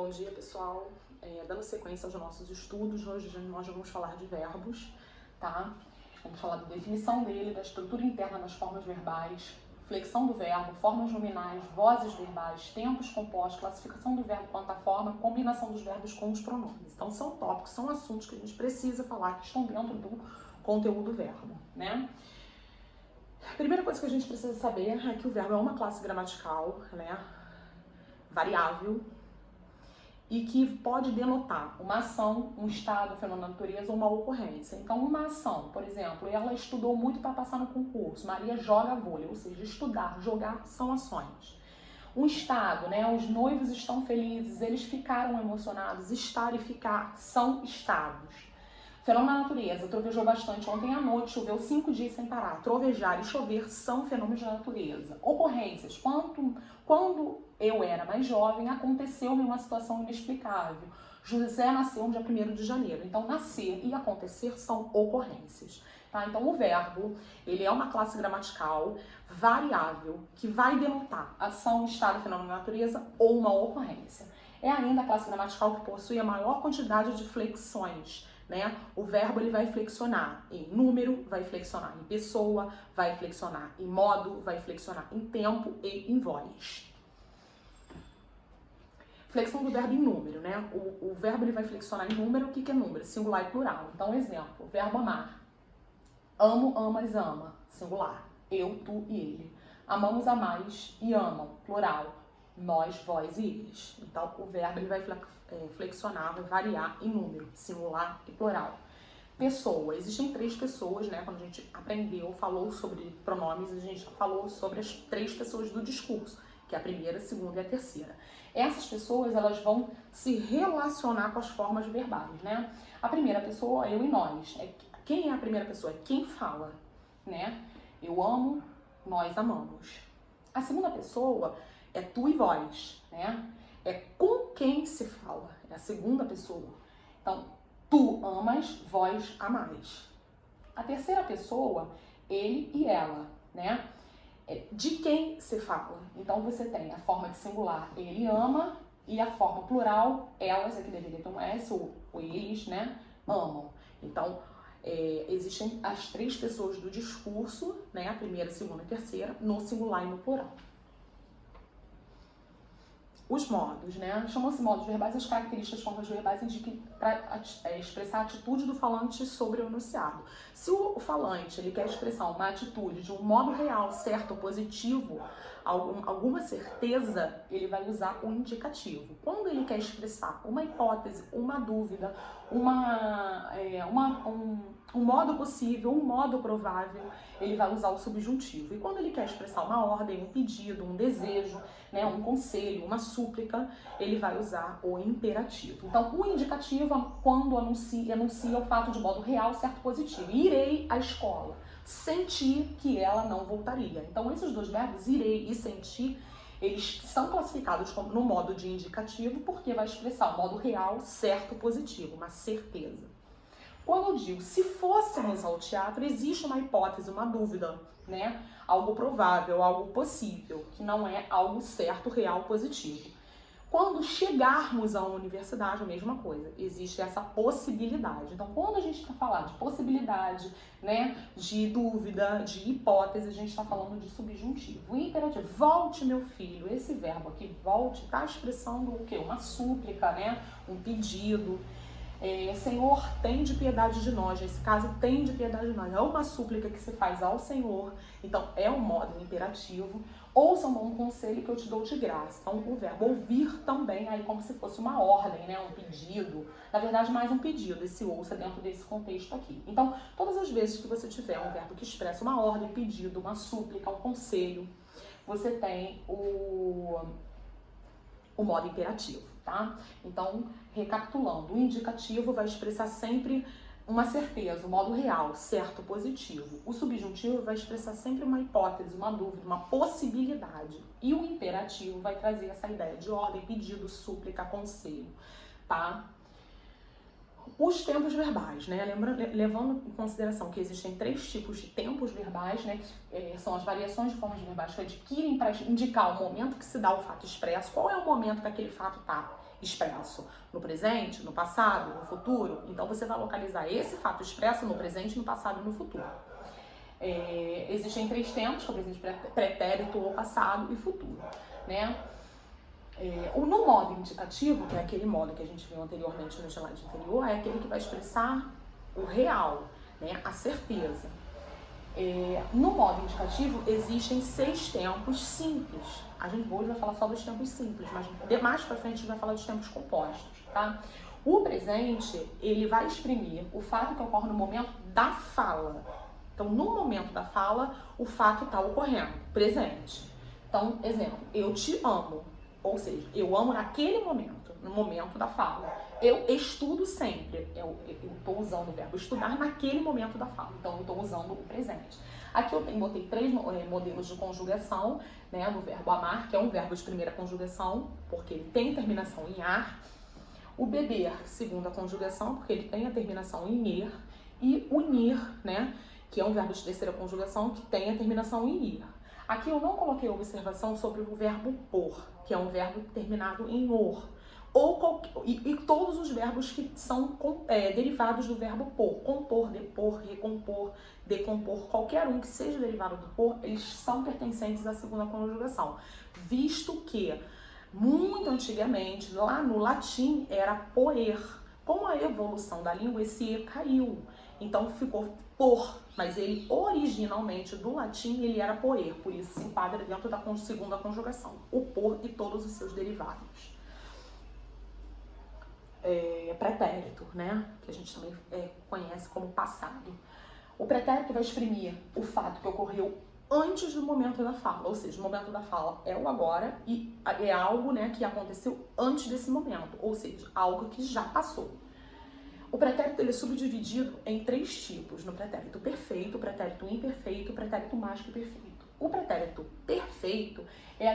Bom dia, pessoal. Dando sequência aos nossos estudos, hoje nós vamos falar de verbos, tá? Vamos falar da definição dele, da estrutura interna das formas verbais, flexão do verbo, formas nominais, vozes verbais, tempos compostos, classificação do verbo quanto à forma, combinação dos verbos com os pronomes. Então, são tópicos, são assuntos que a gente precisa falar, que estão dentro do conteúdo do verbo, né? A primeira coisa que a gente precisa saber é que o verbo é uma classe gramatical, né? Variável, e que pode denotar uma ação, um estado, um fenômeno da natureza ou uma ocorrência. Então, uma ação, por exemplo, ela estudou muito para passar no concurso. Maria joga vôlei, ou seja, estudar, jogar são ações. Um estado, né? Os noivos estão felizes, eles ficaram emocionados. Estar e ficar são estados. Fenômeno da natureza, trovejou bastante ontem à noite, choveu 5 dias sem parar. Trovejar e chover são fenômenos da natureza. Ocorrências, quando eu era mais jovem, aconteceu-me uma situação inexplicável. José nasceu no dia 1º de janeiro. Então, nascer e acontecer são ocorrências. Tá? Então, o verbo, ele é uma classe gramatical variável que vai denotar ação, estado, fenômeno da natureza ou uma ocorrência. É ainda a classe gramatical que possui a maior quantidade de flexões. Né? O verbo ele vai flexionar em número, vai flexionar em pessoa, vai flexionar em modo, vai flexionar em tempo e em voz. Flexão do verbo em número, né? O verbo ele vai flexionar em número. O que é número? Singular e plural. Então, exemplo, verbo amar. Amo, amas, ama. Singular. Eu, tu e ele. Amamos, amais e amam. Plural. Nós, vós e eles. Então, o verbo ele vai flexionar, vai variar em número, singular e plural. Pessoa. Existem 3 pessoas, né? Quando a gente aprendeu, falou sobre pronomes, a gente falou sobre as 3 pessoas do discurso, que é a primeira, a segunda e a terceira. Essas pessoas, elas vão se relacionar com as formas verbais, né? A primeira pessoa, eu e nós. Quem é a primeira pessoa? É quem fala, né? Eu amo, nós amamos. A segunda pessoa é tu e vós, né? É com quem se fala, é a segunda pessoa. Então, tu amas, vós amais. A terceira pessoa, ele e ela, né? É de quem se fala. Então, você tem a forma de singular, ele ama, e a forma plural, elas, aqui deveria ter um S, ou eles, né? Amam. Então, existem as 3 pessoas do discurso, né? A primeira, a segunda e a terceira, no singular e no plural. Os modos, né? Chamam-se modos verbais as características das formas verbais para expressar a atitude do falante sobre o enunciado. Se o falante ele quer expressar uma atitude de um modo real, certo ou positivo, alguma certeza, ele vai usar o indicativo. Quando ele quer expressar uma hipótese, uma dúvida, um modo possível, um modo provável, ele vai usar o subjuntivo. E quando ele quer expressar uma ordem, um pedido, um desejo, né, um conselho, uma súplica, ele vai usar o imperativo. Então, o indicativo é quando anuncia o fato de modo real, certo, positivo. Irei à escola. Sentir que ela não voltaria. Então, esses 2 verbos, irei e sentir, eles são classificados no modo de indicativo porque vai expressar o modo real, certo, positivo, uma certeza. Quando eu digo, se fôssemos ao teatro, existe uma hipótese, uma dúvida, né? Algo provável, algo possível, que não é algo certo, real, positivo. Quando chegarmos à universidade, a mesma coisa, existe essa possibilidade. Então, quando a gente está falando de possibilidade, né, de dúvida, de hipótese, a gente está falando de subjuntivo. O imperativo, volte meu filho, esse verbo aqui, volte, está expressando o quê? Uma súplica, né, um pedido. Senhor, tende piedade de nós. Nesse caso, tende piedade de nós. É uma súplica que se faz ao Senhor. Então, é um modo imperativo. Ouça um bom conselho que eu te dou de graça. Então, o verbo ouvir também, aí como se fosse uma ordem, né? Um pedido. Na verdade, mais um pedido, esse ouça dentro desse contexto aqui. Então, todas as vezes que você tiver um verbo que expressa uma ordem, um pedido, uma súplica, um conselho, você tem o modo imperativo, tá? Então, recapitulando, o indicativo vai expressar sempre uma certeza, um modo real, certo, positivo. O subjuntivo vai expressar sempre uma hipótese, uma dúvida, uma possibilidade. E o imperativo vai trazer essa ideia de ordem, pedido, súplica, conselho, tá? Os tempos verbais, né? Levando em consideração que existem 3 tipos de tempos verbais, né? Que são as variações de formas verbais que adquirem para indicar o momento que se dá o fato expresso. Qual é o momento que aquele fato está expresso no presente, no passado, no futuro. Então você vai localizar esse fato expresso no presente, no passado e no futuro. Existem 3 tempos, que é o presente pretérito ou passado e futuro, né? No modo indicativo, que é aquele modo que a gente viu anteriormente no slide anterior, é aquele que vai expressar o real, né? A certeza. No modo indicativo existem 6 tempos simples. A gente hoje vai falar só dos tempos simples, mas mais pra frente a gente vai falar dos tempos compostos, tá? O presente, ele vai exprimir o fato que ocorre no momento da fala. Então, no momento da fala, o fato está ocorrendo, presente. Então, exemplo, eu te amo. Ou seja, eu amo naquele momento, no momento da fala. Eu estudo sempre. Eu estou usando o verbo estudar naquele momento da fala. Então, eu estou usando o presente. Aqui eu botei 3 modelos de conjugação, né, no verbo amar, que é um verbo de primeira conjugação, porque ele tem terminação em ar. O beber, segunda conjugação, porque ele tem a terminação em er. E unir, né, que é um verbo de terceira conjugação, que tem a terminação em ir. Aqui eu não coloquei observação sobre o verbo por, que é um verbo terminado em or. E todos os verbos que são derivados do verbo por. Compor, depor, recompor, decompor, qualquer um que seja derivado do por, eles são pertencentes à segunda conjugação. Visto que, muito antigamente, lá no latim, era poer. Com a evolução da língua, esse e caiu. Então ficou por, mas ele originalmente do latim ele era poer, por isso se enquadra dentro da segunda conjugação, o por e todos os seus derivados. Pretérito, né, que a gente também conhece como passado. O pretérito vai exprimir o fato que ocorreu antes do momento da fala, ou seja, o momento da fala é o agora e é algo, né, que aconteceu antes desse momento, ou seja, algo que já passou. O pretérito ele é subdividido em 3 tipos, no pretérito perfeito, o pretérito imperfeito e o pretérito mais que perfeito. O pretérito perfeito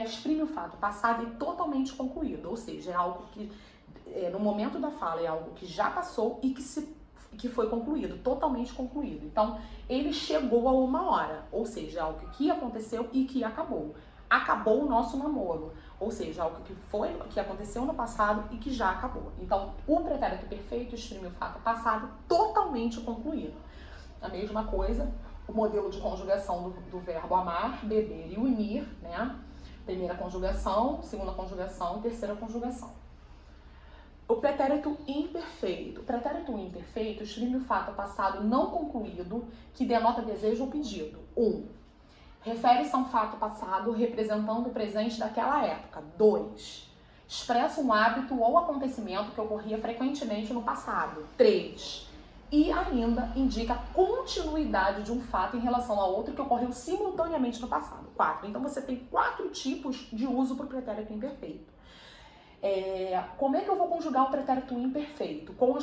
exprime o fato passado e totalmente concluído, ou seja, é algo que no momento da fala é algo que já passou e que foi concluído, totalmente concluído. Então, ele chegou a uma hora, ou seja, algo que aconteceu e que acabou. Acabou o nosso namoro, ou seja, algo que aconteceu no passado e que já acabou. Então, o pretérito perfeito exprime o fato passado totalmente concluído. A mesma coisa, o modelo de conjugação do verbo amar, beber e unir, né? Primeira conjugação, segunda conjugação, terceira conjugação. O pretérito imperfeito. O pretérito imperfeito exprime o fato passado não concluído que denota desejo ou pedido. 1. Refere-se a um fato passado representando o presente daquela época. 2. Expressa um hábito ou acontecimento que ocorria frequentemente no passado. 3. E ainda indica a continuidade de um fato em relação a outro que ocorreu simultaneamente no passado. 4. Então você tem 4 tipos de uso para o pretérito imperfeito. Como é que eu vou conjugar o pretérito imperfeito? Com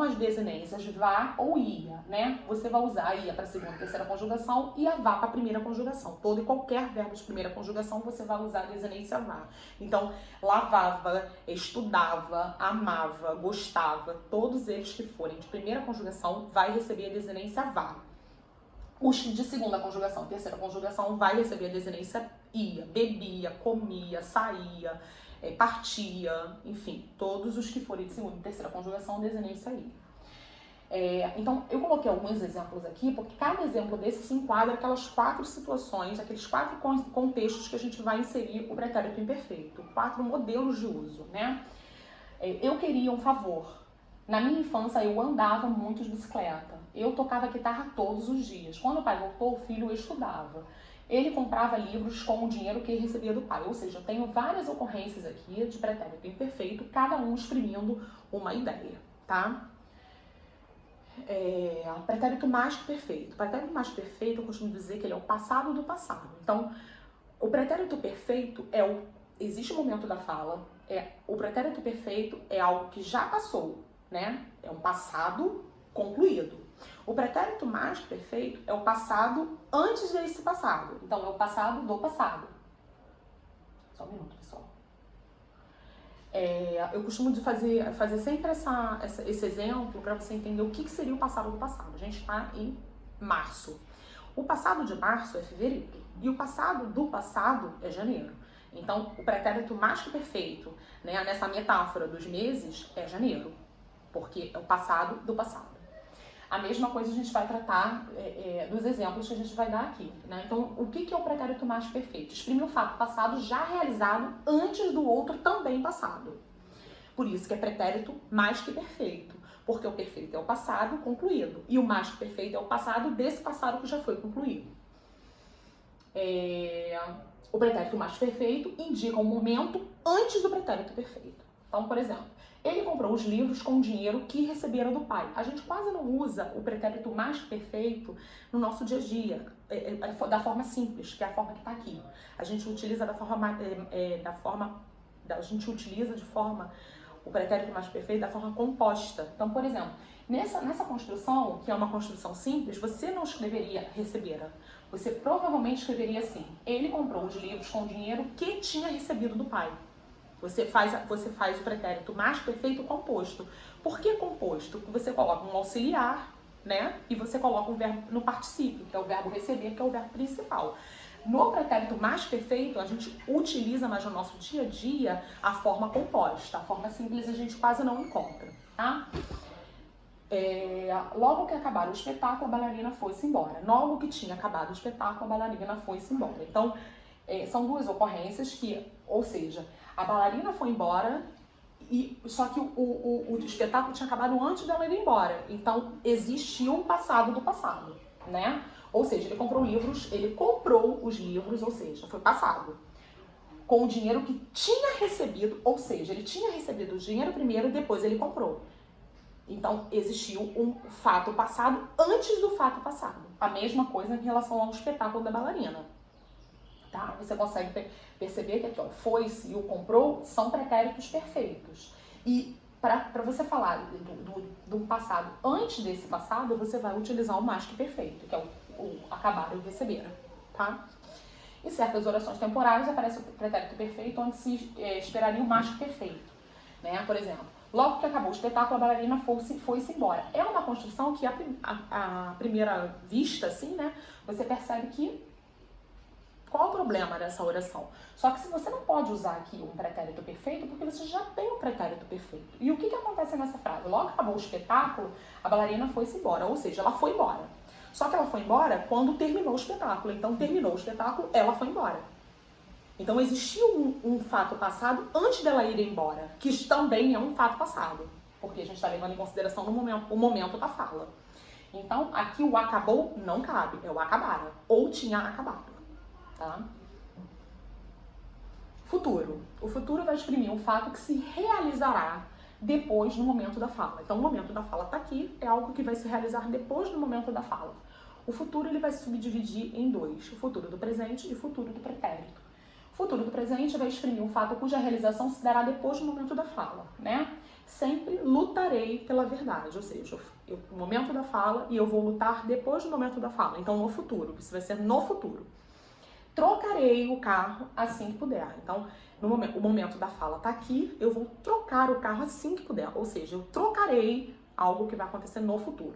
as desinências vá ou ia, né? Você vai usar a ia para a segunda e terceira conjugação e a vá para a primeira conjugação. Todo e qualquer verbo de primeira conjugação você vai usar a desinência vá. Então, lavava, estudava, amava, gostava, todos eles que forem de primeira conjugação vai receber a desinência vá. Os de segunda conjugação, terceira conjugação vai receber a desinência ia, bebia, comia, saía, partia, enfim, todos os que forem de segunda e terceira conjugação, desinência ia. Então, eu coloquei alguns exemplos aqui, porque cada exemplo desse se enquadra aquelas 4 situações, aqueles 4 contextos que a gente vai inserir o pretérito imperfeito, 4 modelos de uso, né? Eu queria um favor. Na minha infância, eu andava muito de bicicleta. Eu tocava guitarra todos os dias. Quando o pai voltou, o filho estudava. Ele comprava livros com o dinheiro que ele recebia do pai. Ou seja, eu tenho várias ocorrências aqui de pretérito imperfeito, cada um exprimindo uma ideia, tá? Pretérito mais que perfeito. O pretérito mais que perfeito, eu costumo dizer que ele é o passado do passado. Então, o pretérito perfeito existe o momento da fala. O pretérito perfeito é algo que já passou, né? É um passado concluído. O pretérito mais perfeito é o passado antes desse passado. Então, é o passado do passado. Só um minuto, pessoal. Eu costumo fazer sempre esse exemplo para você entender o que seria o passado do passado. A gente está em março. O passado de março é fevereiro. E o passado do passado é janeiro. Então, o pretérito mais que perfeito, né, nessa metáfora dos meses, é janeiro, porque é o passado do passado. A mesma coisa a gente vai tratar dos exemplos que a gente vai dar aqui, né? Então, o que é o pretérito mais perfeito? Exprime o fato passado já realizado antes do outro também passado. Por isso que é pretérito mais que perfeito, porque o perfeito é o passado concluído e o mais que perfeito é o passado desse passado que já foi concluído. O pretérito mais perfeito indica um momento antes do pretérito perfeito. Então, por exemplo, ele comprou os livros com o dinheiro que recebera do pai. A gente quase não usa o pretérito mais perfeito no nosso dia a dia, da forma simples, que é a forma que está aqui. A gente utiliza o pretérito mais perfeito da forma composta. Então, por exemplo, nessa construção, que é uma construção simples, você não escreveria recebera. Você provavelmente escreveria assim: ele comprou os livros com o dinheiro que tinha recebido do pai. Você faz o pretérito mais perfeito composto. Por que composto? Porque você coloca um auxiliar, né? E você coloca um verbo no particípio, que é o verbo receber, que é o verbo principal. No pretérito mais perfeito, a gente utiliza mais no nosso dia a dia a forma composta. A forma simples a gente quase não encontra, tá? Logo que acabaram o espetáculo, a bailarina foi-se embora. Logo que tinha acabado o espetáculo, a bailarina foi-se embora. Então, são duas ocorrências ou seja, a bailarina foi embora, só que o espetáculo tinha acabado antes dela ir embora. Então, existiu um passado do passado, né? Ou seja, ele comprou os livros, ou seja, foi passado, com o dinheiro que tinha recebido, ou seja, ele tinha recebido o dinheiro primeiro e depois ele comprou. Então, existiu um fato passado antes do fato passado. A mesma coisa em relação ao espetáculo da bailarina. Tá? Você consegue perceber que aqui, ó, foi-se e o comprou são pretéritos perfeitos. E para você falar do passado antes desse passado, você vai utilizar o mais que perfeito, que é o acabar e o receber. Tá? Em certas orações temporais aparece o pretérito perfeito, onde se esperaria o mais que perfeito. Né? Por exemplo, logo que acabou o espetáculo, a bailarina foi-se embora. É uma construção que, à primeira vista, assim, né, você percebe que qual o problema dessa oração? Só que se você não pode usar aqui um pretérito perfeito, porque você já tem um pretérito perfeito. E o que acontece nessa frase? Logo que acabou o espetáculo, a bailarina foi-se embora, ou seja, ela foi embora. Só que ela foi embora quando terminou o espetáculo. Então, terminou o espetáculo, ela foi embora. Então, existiu um fato passado antes dela ir embora, que também é um fato passado, porque a gente está levando em consideração o momento da fala. Então, aqui o acabou não cabe, é o acabara, ou tinha acabado. Tá? Futuro. O futuro vai exprimir um fato que se realizará depois no momento da fala. Então, o momento da fala está aqui, é algo que vai se realizar depois do momento da fala. O futuro ele vai se subdividir em dois, o futuro do presente e o futuro do pretérito. O futuro do presente vai exprimir um fato cuja realização se dará depois do momento da fala, né? Sempre lutarei pela verdade, ou seja, o momento da fala e eu vou lutar depois do momento da fala. Então, no futuro, isso vai ser no futuro. Trocarei o carro assim que puder. Então, o momento da fala tá aqui, eu vou trocar o carro assim que puder. Ou seja, eu trocarei algo que vai acontecer no futuro,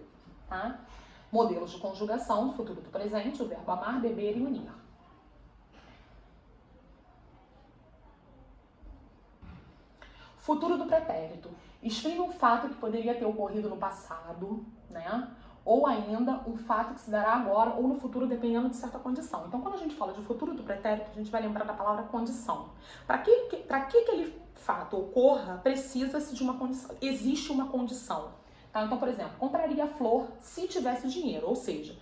tá? Modelos de conjugação do futuro do presente, o verbo amar, beber e unir. Futuro do pretérito. Exprime um fato que poderia ter ocorrido no passado, né? Ou ainda um fato que se dará agora ou no futuro, dependendo de certa condição. Então, quando a gente fala de futuro do pretérito, a gente vai lembrar da palavra condição. Para que aquele fato ocorra, precisa-se de uma condição. Existe uma condição. Tá? Então, por exemplo, compraria flor se tivesse dinheiro. Ou seja,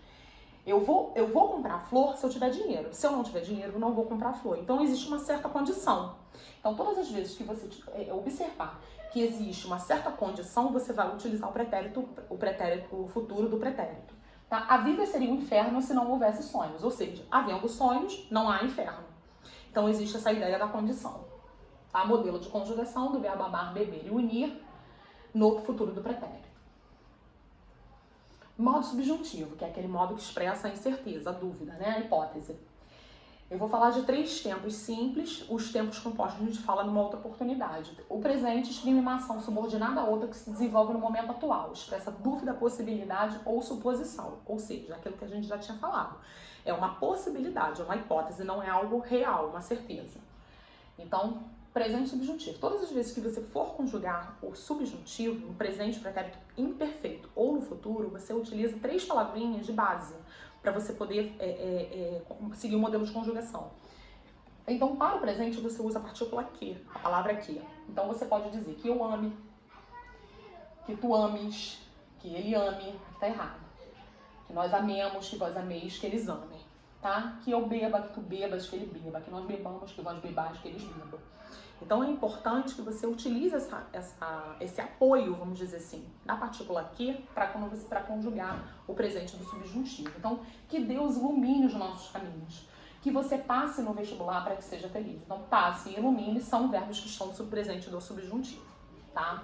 eu vou comprar flor se eu tiver dinheiro. Se eu não tiver dinheiro, eu não vou comprar flor. Então, existe uma certa condição. Então, todas as vezes que você observar que existe uma certa condição, você vai utilizar o futuro do pretérito. Tá? A vida seria um inferno se não houvesse sonhos, ou seja, havendo sonhos, não há inferno. Então, existe essa ideia da condição. Tá? Modelo de conjugação do verbo amar, beber e unir no futuro do pretérito. Modo subjuntivo, que é aquele modo que expressa a incerteza, a dúvida, né? A hipótese. Eu vou falar de 3 tempos simples, os tempos compostos a gente fala numa outra oportunidade. O presente exprime uma ação subordinada a outra que se desenvolve no momento atual, expressa dúvida, possibilidade ou suposição, ou seja, aquilo que a gente já tinha falado. É uma possibilidade, é uma hipótese, não é algo real, uma certeza. Então, presente subjuntivo. Todas as vezes que você for conjugar o subjuntivo no presente, pretérito imperfeito ou no futuro, você utiliza 3 palavrinhas de base para você poder seguir o modelo de conjugação. Então, para o presente, você usa a partícula que, a palavra que. Então, você pode dizer que eu ame, que tu ames, que ele ame, tá errado. Que nós amemos, que vós ameis, que eles amem, tá? Que eu beba, que tu bebas, que ele beba, que nós bebamos, que vós bebais, que eles bebam. Então, é importante que você utilize esse apoio, vamos dizer assim, da partícula que para conjugar o presente do subjuntivo. Então, que Deus ilumine os nossos caminhos. Que você passe no vestibular para que seja feliz. Então, passe e ilumine são verbos que estão no presente do subjuntivo, tá?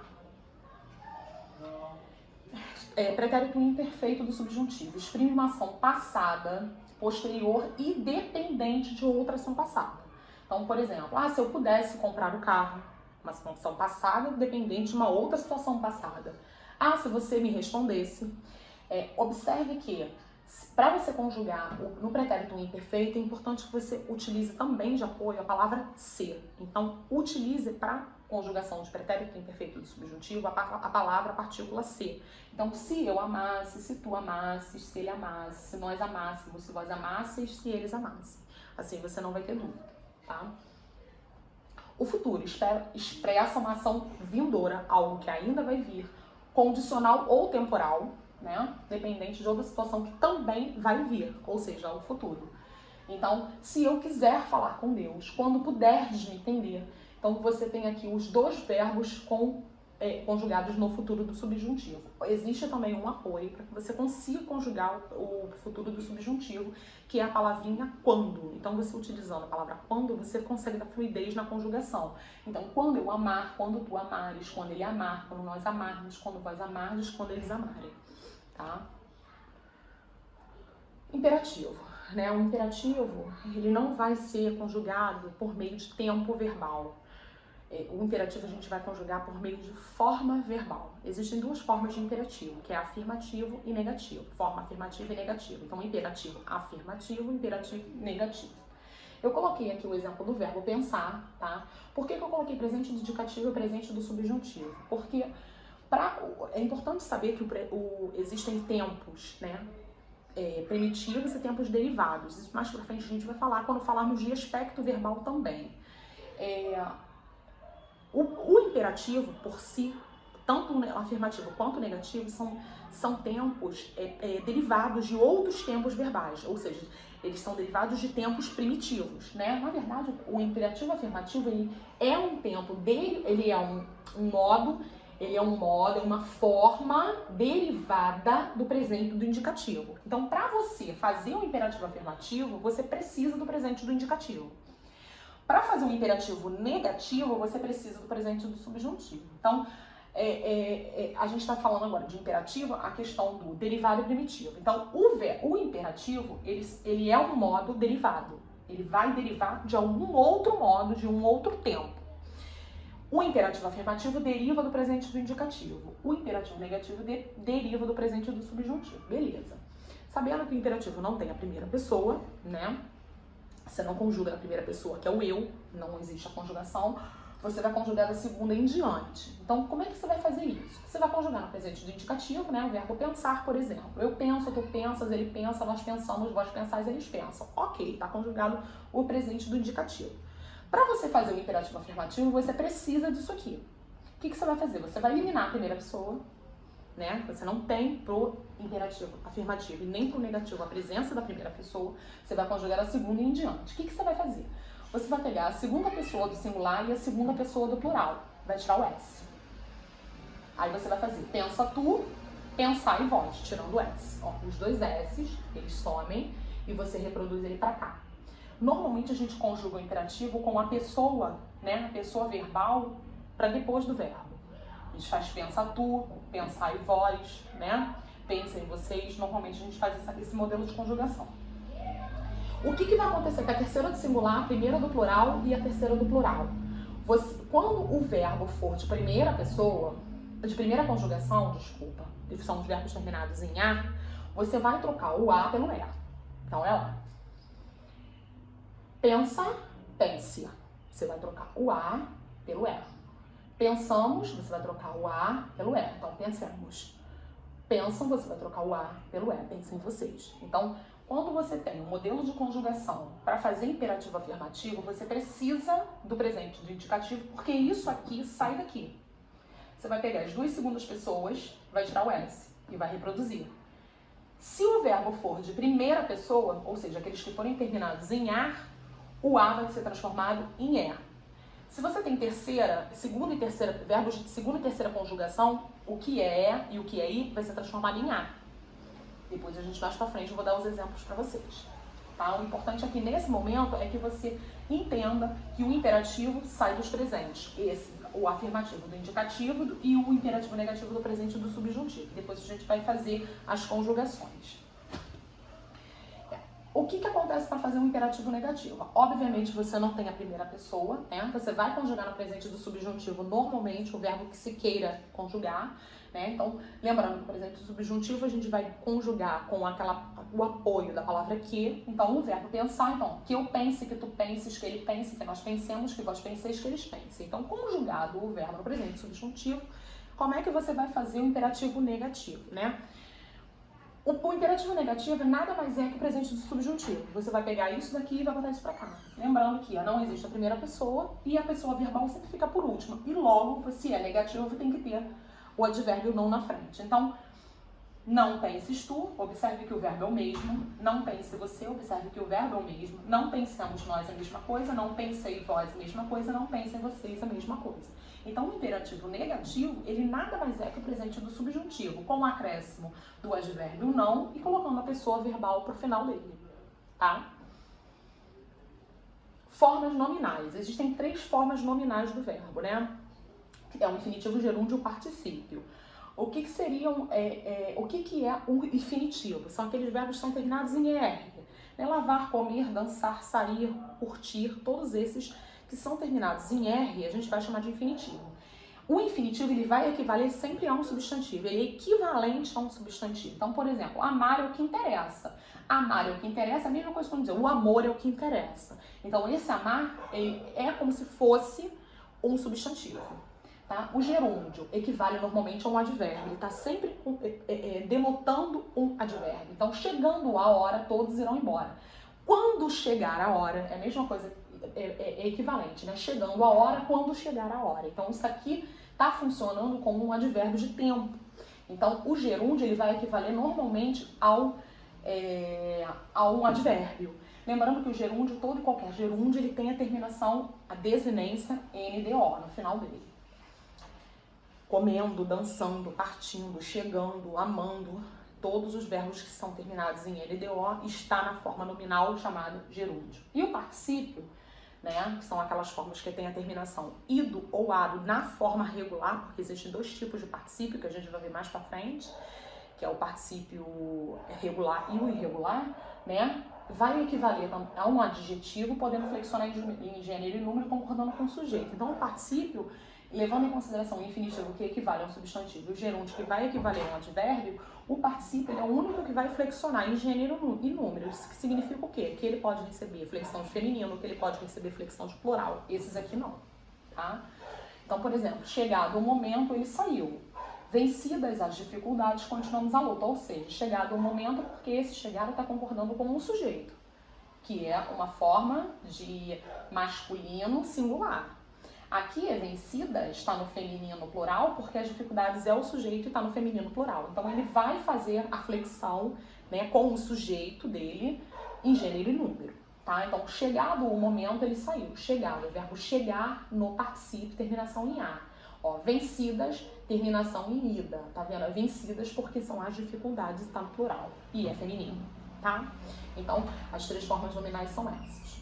Pretérito imperfeito do subjuntivo. Exprime uma ação passada, posterior e dependente de outra ação passada. Então, por exemplo, se eu pudesse comprar o carro, uma situação passada dependente de uma outra situação passada. Se você me respondesse. Observe que para você conjugar no pretérito imperfeito, é importante que você utilize também de apoio a palavra ser. Então, utilize para conjugação de pretérito imperfeito do subjuntivo a palavra, a partícula ser. Então, se eu amasse, se tu amasses, se ele amasse, se nós amássemos, se vós amasseis, se eles amassem. Assim você não vai ter dúvida, tá? O futuro expressa uma ação vindoura, algo que ainda vai vir, condicional ou temporal, né? Dependente de outra situação que também vai vir, ou seja, o futuro. Então, se eu quiser falar com Deus, quando puderes me entender, então você tem aqui os 2 verbos conjugados no futuro do subjuntivo. Existe também um apoio para que você consiga conjugar o futuro do subjuntivo, que é a palavrinha quando. Então, você utilizando a palavra quando, você consegue dar fluidez na conjugação. Então, quando eu amar, quando tu amares, quando ele amar, quando nós amarmos, quando vós amardes, quando eles amarem. Tá? Imperativo, né? O imperativo, ele não vai ser conjugado por meio de tempo verbal. O imperativo a gente vai conjugar por meio de forma verbal. Existem 2 formas de imperativo, que é afirmativo e negativo. Forma afirmativa e negativa. Então, imperativo afirmativo, imperativo negativo. Eu coloquei aqui o exemplo do verbo pensar, tá? Por que eu coloquei presente do indicativo e presente do subjuntivo? Porque é importante saber que existem tempos, né? Primitivos e tempos derivados. Isso mais pra frente a gente vai falar quando falarmos de aspecto verbal também. O imperativo por si, tanto afirmativo quanto negativo, são tempos derivados de outros tempos verbais, ou seja, eles são derivados de tempos primitivos, né? Na verdade, o imperativo afirmativo ele é um tempo dele, ele é um modo, é uma forma derivada do presente do indicativo. Então, para você fazer um imperativo afirmativo, você precisa do presente do indicativo. Para fazer um imperativo negativo, você precisa do presente do subjuntivo. Então, a gente está falando agora de imperativo, a questão do derivado primitivo. Então, o imperativo, ele é um modo derivado. Ele vai derivar de algum outro modo, de um outro tempo. O imperativo afirmativo deriva do presente do indicativo. O imperativo negativo deriva do presente do subjuntivo. Beleza. Sabendo que o imperativo não tem a primeira pessoa, né? Você não conjuga na primeira pessoa, que é o eu, não existe a conjugação, você vai conjugar da segunda em diante. Então, como é que você vai fazer isso? Você vai conjugar no presente do indicativo, né? O verbo pensar, por exemplo. Eu penso, tu pensas, ele pensa, nós pensamos, vós pensais, eles pensam. Ok, está conjugado o presente do indicativo. Para você fazer o imperativo afirmativo, você precisa disso aqui. O que você vai fazer? Você vai eliminar a primeira pessoa, né? Você não tem pro imperativo afirmativo e nem pro negativo a presença da primeira pessoa, você vai conjugar a segunda e em diante. O que você vai fazer? Você vai pegar a segunda pessoa do singular e a segunda pessoa do plural. Vai tirar o S. Aí você vai fazer pensa tu, pensar e vós, tirando o S. Ó, os 2 S's, eles somem e você reproduz ele para cá. Normalmente a gente conjuga o imperativo com a pessoa, né? A pessoa verbal para depois do verbo. A gente faz pensa tu, pensar e vós, né? Pensem vocês. Normalmente a gente faz esse modelo de conjugação. O que vai acontecer com a terceira do singular, a primeira do plural e a terceira do plural? Quando o verbo for de primeira pessoa, de primeira conjugação, desculpa, são os verbos terminados em A, você vai trocar o A pelo E. Então é lá. Pensa, pense. Você vai trocar o A pelo E. Pensamos, você vai trocar o A pelo E. Então, pensemos. Pensam, você vai trocar o A pelo E. Pensem vocês. Então, quando você tem um modelo de conjugação para fazer imperativo afirmativo, você precisa do presente do indicativo, porque isso aqui sai daqui. Você vai pegar as duas segundas pessoas, vai tirar o S e vai reproduzir. Se o verbo for de primeira pessoa, ou seja, aqueles que forem terminados em AR, o A vai ser transformado em E. Se você tem segunda e terceira, verbos de segunda e terceira conjugação, o que é E e o que é I vai ser transformado em A. Depois a gente mais pra frente, eu vou dar os exemplos para vocês. Tá? O importante aqui nesse momento é que você entenda que o imperativo sai dos presentes. O afirmativo do indicativo e o imperativo negativo do presente e do subjuntivo. Depois a gente vai fazer as conjugações. O que acontece para fazer um imperativo negativo? Obviamente você não tem a primeira pessoa, né? Você vai conjugar no presente do subjuntivo normalmente o verbo que se queira conjugar, né? Então, lembrando que o presente do subjuntivo a gente vai conjugar com o apoio da palavra que. Então, o verbo pensar, então, que eu pense, que tu penses, que ele pense, que nós pensemos, que vós penseis, que eles pensem. Então, conjugado o verbo no presente do subjuntivo, como é que você vai fazer o imperativo negativo, né? O imperativo negativo nada mais é que o presente do subjuntivo. Você vai pegar isso daqui e vai botar isso pra cá. Lembrando que não existe a primeira pessoa e a pessoa verbal sempre fica por última. E logo, se é negativo, tem que ter o advérbio não na frente. Então, não penses tu, observe que o verbo é o mesmo. Não pense você, observe que o verbo é o mesmo. Não pensemos nós a mesma coisa. Não pensei vós a mesma coisa. Não pensem vocês a mesma coisa. Então, o imperativo negativo, ele nada mais é que o presente do subjuntivo, com o acréscimo do advérbio não e colocando a pessoa verbal para o final dele, tá? Formas nominais. Existem 3 formas nominais do verbo, né? É o infinitivo, gerúndio e o particípio. O que seriam, o que é o infinitivo? São aqueles verbos que são terminados em ER. Né? Lavar, comer, dançar, sair, curtir, todos esses que são terminados em R, a gente vai chamar de infinitivo. O infinitivo, ele vai equivaler sempre a um substantivo, ele é equivalente a um substantivo. Então, por exemplo, amar é o que interessa. Amar é o que interessa, a mesma coisa que eu dizer, o amor é o que interessa. Então, esse amar é como se fosse um substantivo. Tá? O gerúndio equivale normalmente a um advérbio, ele está sempre denotando um advérbio. Então, chegando a hora, todos irão embora. Quando chegar a hora, é a mesma coisa, é equivalente, né? Chegando a hora, quando chegar a hora. Então, isso aqui está funcionando como um advérbio de tempo. Então, o gerúndio ele vai equivaler normalmente a um advérbio. Lembrando que o gerúndio, todo e qualquer gerúndio, ele tem a terminação, a desinência NDO no final dele. Comendo, dançando, partindo, chegando, amando, todos os verbos que são terminados em LDO está na forma nominal chamada gerúndio. E o particípio, né, que são aquelas formas que têm a terminação ido ou ado na forma regular, porque existem 2 tipos de particípio que a gente vai ver mais para frente, que é o particípio regular e o irregular, né, vai equivaler a um adjetivo, podendo flexionar em gênero e número concordando com o sujeito. Então, o particípio, levando em consideração o infinitivo que equivale a um substantivo e o gerúndio que vai equivaler a um advérbio, o particípio é o único que vai flexionar em gênero e número. Isso significa o quê? Que ele pode receber flexão de feminino, que ele pode receber flexão de plural. Esses aqui não, tá? Então, por exemplo, chegado o momento, ele saiu. Vencidas as dificuldades, continuamos a luta. Ou seja, chegado o momento, porque esse chegado está concordando com um sujeito, que é uma forma de masculino singular. Aqui, vencida está no feminino plural, porque as dificuldades é o sujeito e está no feminino plural. Então, ele vai fazer a flexão, né, com o sujeito dele em gênero e número. Tá? Então, chegado o momento, ele saiu. Chegado, o verbo chegar no particípio, terminação em A. Ó, vencidas, terminação em ida. Tá vendo? Vencidas porque são as dificuldades e está no plural. E é feminino. Tá? Então, as 3 formas nominais são essas.